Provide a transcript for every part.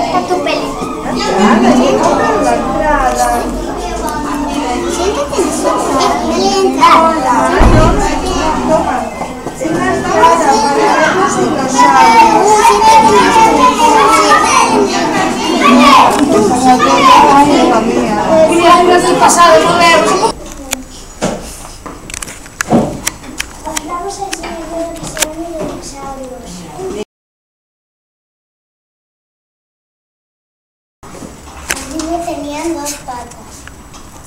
Está tu pelito. Siéntate en el sofá. Criaturas del pasado moderno. Os vamos a enseñar lo que son los dinosaurios. Algunos tenían 2 patas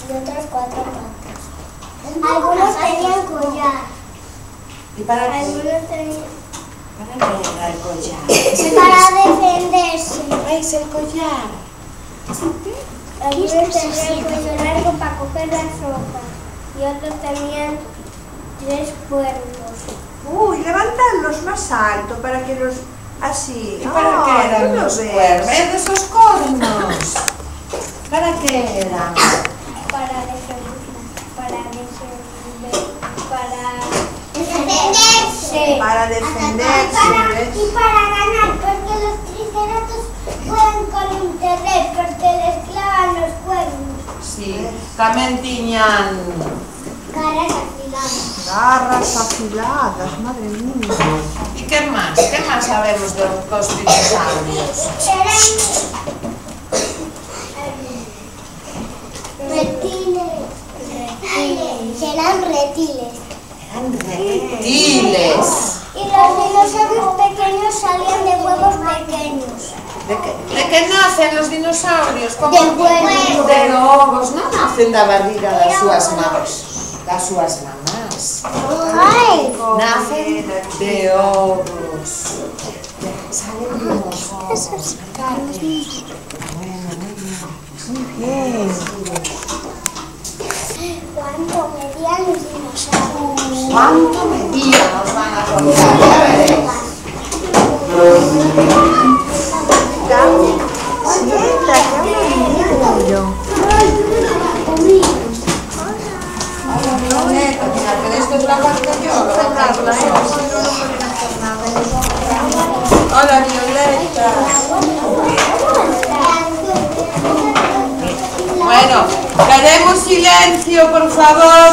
y otros 4 patas. Algunos tenían collar. ¿Y para qué? Algunos tenían... ¿Para qué era el collar? Para defenderse. ¿Veis el collar? Algunos tenían el cuello largo para coger la sopa y otros tenían 3 cuernos. Uy, levantarlos más alto para que los... así. ¿Y para qué eran los cuernos? ¿Ves de esos cornos? ¿Para qué eran? Para defenderse. Para defenderse. Y para ganar, porque los triceratops pueden con internet, porque les clavan los cuernos. Sí, también tiñan... Caras afiladas. Garras afiladas, madre mía. ¿Y qué más? ¿Qué más sabemos de los dinosaurios? Eran reptiles. Eran reptiles. Y los dinosaurios pequeños salían de huevos pequeños. ¿De qué nacen los dinosaurios? De huevos. De ovos. Non nacen da barriga das súas mamás. Ay. Nacen de ovos. Salen de los ovos. Muy bien. ¿Cuánto medían los dinosaurios? ¿Cuánto medían? Nos van a contar, ya veréis. Siéntate, niño. Violeta, mira, que esto es la parte que yo. Hola, Violeta. Bueno, queremos silencio, por favor.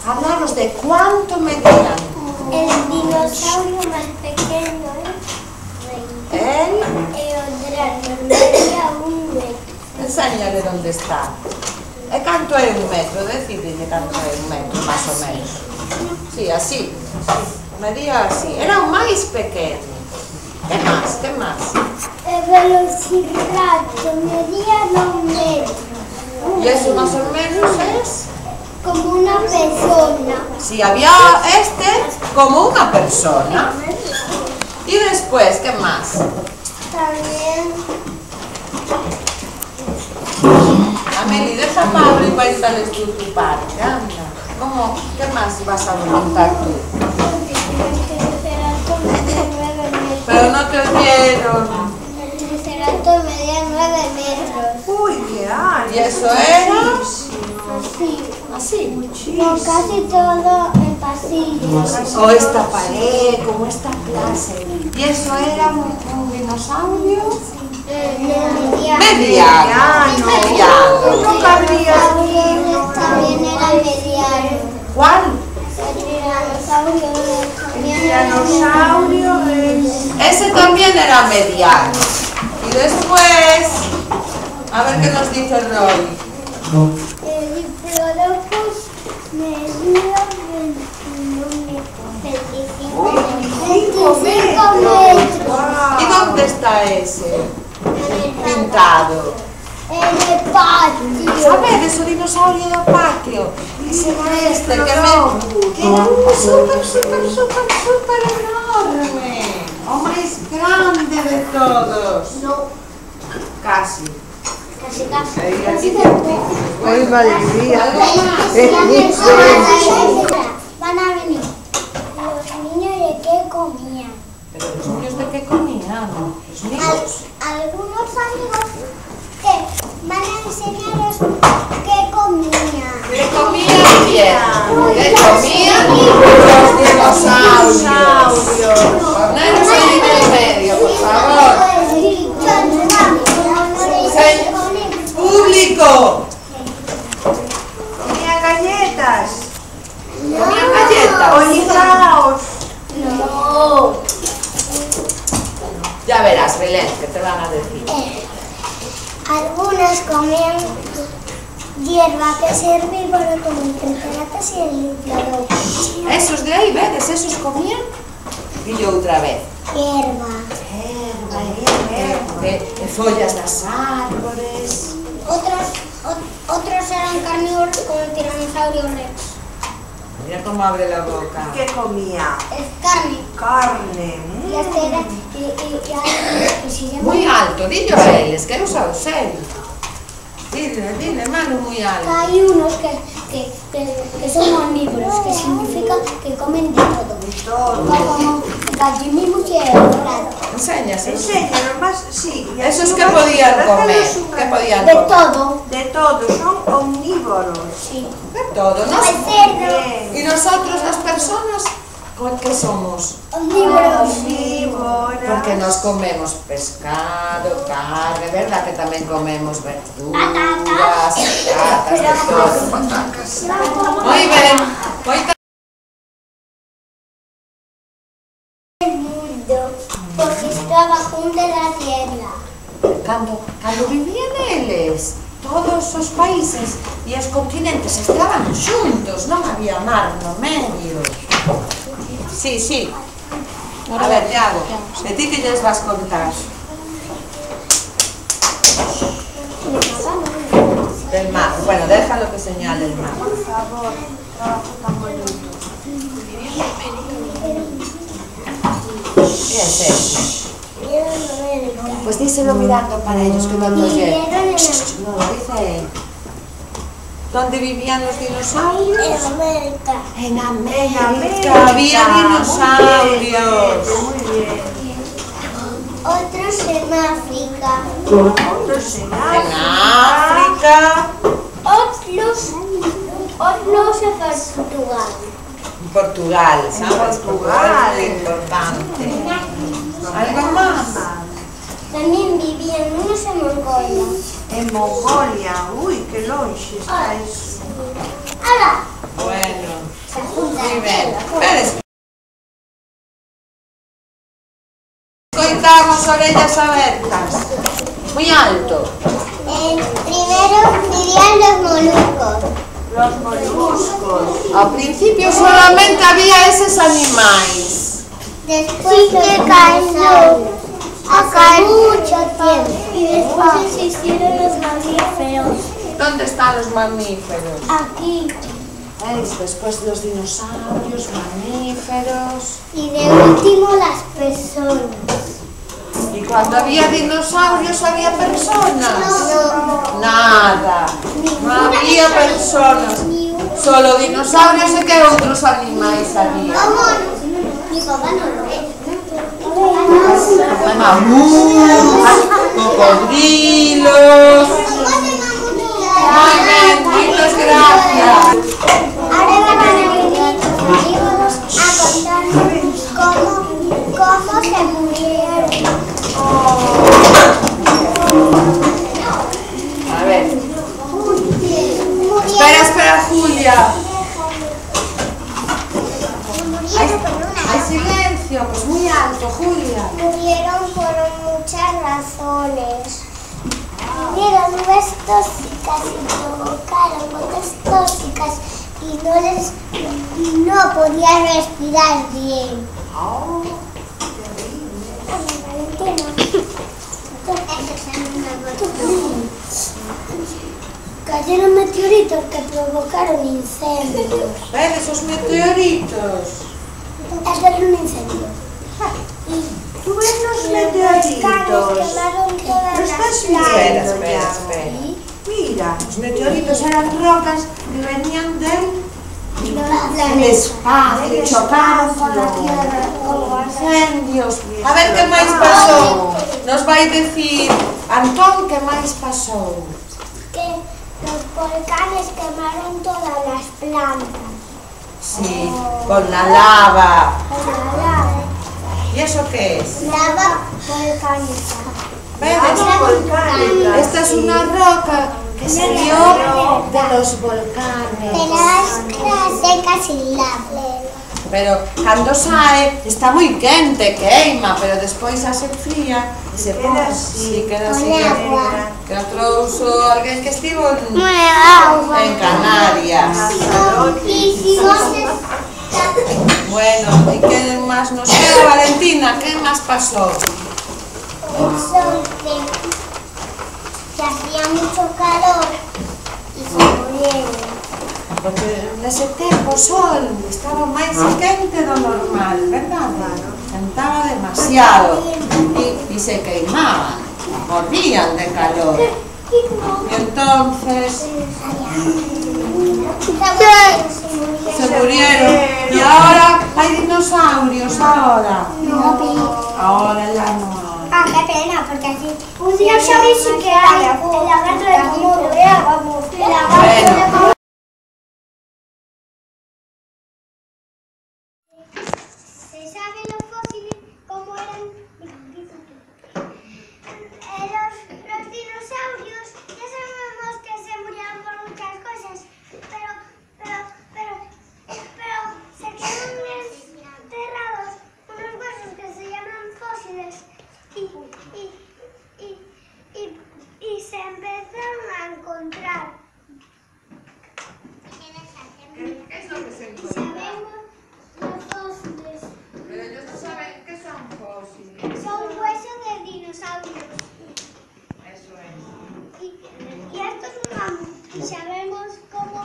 Hablamos de cuánto medían. El dinosaurio más pequeño ¿Él? medía 1 metro. Enséñale dónde está. E canto é 1 metro? Decidille canto é 1 metro, más ou menos. Sí, así. Medía así. Era o máis pequeno. Que más? Que más? El velociraptor medía 2 metros. E eso más ou menos es... Como una persona. Si había como una persona. Y después, ¿qué más? También. Ameli, deja a Pablo y cuéntales tú tu parte, anda. ¿Cómo? ¿Qué más vas a contar tú? Pero no te oyeron. El triceratops medía 9 metros. Uy, qué alto. ¿Y eso era? Así. Así. Con casi todo el pasillo. O esta pared, como esta clase. ¿Y eso era un dinosaurio? Mediano. No cabría aquí. También era mediano. ¿Cuál? El Tiranosaurio es... Ese también era mediano. Y después, a ver qué nos dice Roy. El diplodocus medía 25 metros. ¿Y dónde está ese? Pintado. En el patio. ¿Sabes? Ese dinosaurio do patio. Ese era este, que era súper enorme. O máis grande de todos. No, Casi. casi. Y aquí científicos. Uy, madre mía. Van a venir los niños de qué comían. Pero los niños de qué comían. Los niños. Algunos amigos que van a enseñaros qué comían. ¿Qué comían bien? ¿Qué comían los dinosaurios? No, no sé. comían hierba que es herbívoro como el triceratops y el diplodocus. Esos de aí, vedes, esos comían? Dillo outra vez. Hierba. E follas das árbores. Otros eran carnívoros como el tiranosaurio rex. Mira como abre la boca. ¿Qué comía? Es carne. Carne. Y este era, y se llama... Muy alto, dillo a eles, que eu xa o sei. Dile, mano, muy alto. Hay unos que son omnívoros, que significa que comen de todo. Todo. Como gallinismo y el dorado. Enséñase. Enséñanos más, sí. y así Esos que vas podían déjanos comer, un que rato. podían De comer. todo. De todo, son omnívoros. Sí. De todo, ¿no? El cerdo. Bien. Y nosotros las personas, ¿qué somos? Omnívoros. Omnívoras. Porque nos comemos pescado, carne, ¿verdad? Que también comemos verduras, patatas, de todo. Muy bien. Moita- El mundo, porque estaba junto a la tierra. Cando vivían eles, todos os países e os continentes estaban xuntos, non había mar no medio. Sí. A ver, Iago, de ti que lles vas contar? Del mar. Bueno, déjalo que señale el mar. Por favor, trabajo tan bonito. ¿Qué es eso? Pues díselo mirando para ellos que no lo oyen. No, lo dice él. ¿Dónde vivían los dinosaurios? En América. En América. América. Había dinosaurios. Muy bien. Otros en África. Otros en En África. África. Otros en Portugal. En Portugal, ¿sabes? Portugal. Es muy importante. ¿Algo más? También vivían unos en Mongolia. En Mongolia. Uy, qué longe está eso. ¡Hala! Bueno, Se juntan. muy bien. Espera. Coitamos orellas abiertas. Muy alto. Primero vivían los moluscos. Los moluscos. Al principio solamente había esos animales. Después que cayó hace mucho tiempo. Y después existieron los mamíferos. ¿Dónde están los mamíferos? Aquí. ¿Veis? Después los dinosaurios, mamíferos. Y de último las personas. Y cuando había dinosaurios había personas. No. Nada. No había personas. Solo dinosaurios y que otros animales había. Mi papá no lo ve. Mamuts, cocodrilos. Muy bien, muchas gracias. Ahora van a venir los amigos a contarnos cómo se murieron. A ver. Espera, Julia. Hay silencio, pues muy alto, Julia. Murieron por muchas razones. Tuvieron nubes tóxicas y provocaron gotas tóxicas y no podían respirar bien. Cayeron meteoritos que provocaron incendios. ¿Ven esos meteoritos? Eso es un incendio. Tú ves los Los meteoritos. quemaron todas ¿Lo las estás plantas. viendo ya? Espera. Mira. Los meteoritos eran rocas que venían del Planetas. espacio, chocaron con la Tierra, como incendios. A ver qué máis pasou. Nos vai decir Antón que máis pasou. Que los volcanes quemaron todas las plantas. Sí, con la lava. Con la lava. ¿Y eso qué es? Lava volcánica. ¿Ves? Volcánica. Esta es una roca que salió de los volcanes. De las secas y lava. pero cando sae está moi quente, queima, pero despois xa se fría e se pon así, queda así que o trouxo alguén que estivo en Canarias. Bueno, e que máis nos queda, Valentina? Que máis pasou? Que hacía mucho calor y se murieron. Porque nese tempo o sol estaba máis quente do normal, verdade? Cantaba demasiado e se queimaban, morían de calor. E entonces se murieron. E ahora hai dinosaurios ahora. Ahora ya no hay. Ah, qué pena, porque así un dinosaurio sí que hay. El lagarto de Komodo, vamos. El lagarto de Komodo. ¿Se saben los fósiles cómo eran? Los dinosaurios, ya sabemos que se murieron por muchas cosas, pero se quedan enterrados unos huesos que se llaman fósiles y se empezaron a encontrar. ¿Qué es lo que se encuentra? Sabemos los fósiles. Pero ellos no saben qué son fósiles. Son huesos de dinosaurios. Eso es. Y esto es un mamut. Y sabemos cómo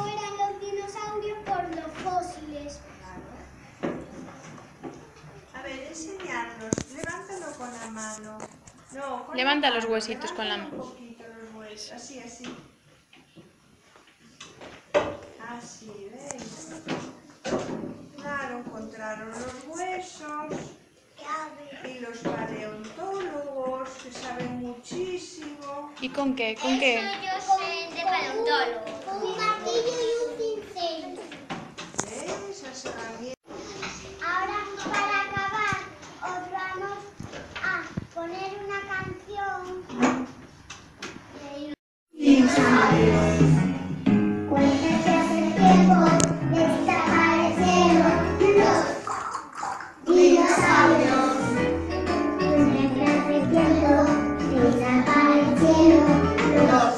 eran los dinosaurios por los fósiles. A ver, enseñarnos. Levántalo con la mano. No, con Levanta la los mano. huesitos con la Levanta mano. un poquito los huesos. Así, así. Así, ¿veis? Claro, encontraron los huesos. Y los paleontólogos, que saben muchísimo. ¿Y con qué? ¿Con qué? Yo sé de paleontólogo. Con un martillo y un pincel. ¿Ves? Esas herramientas. Ahora, para acabar, os vamos a poner una canción. Cuenta que hace tiempo desaparecieron los dinosaurios. Cuenta que hace tiempo desaparecieron los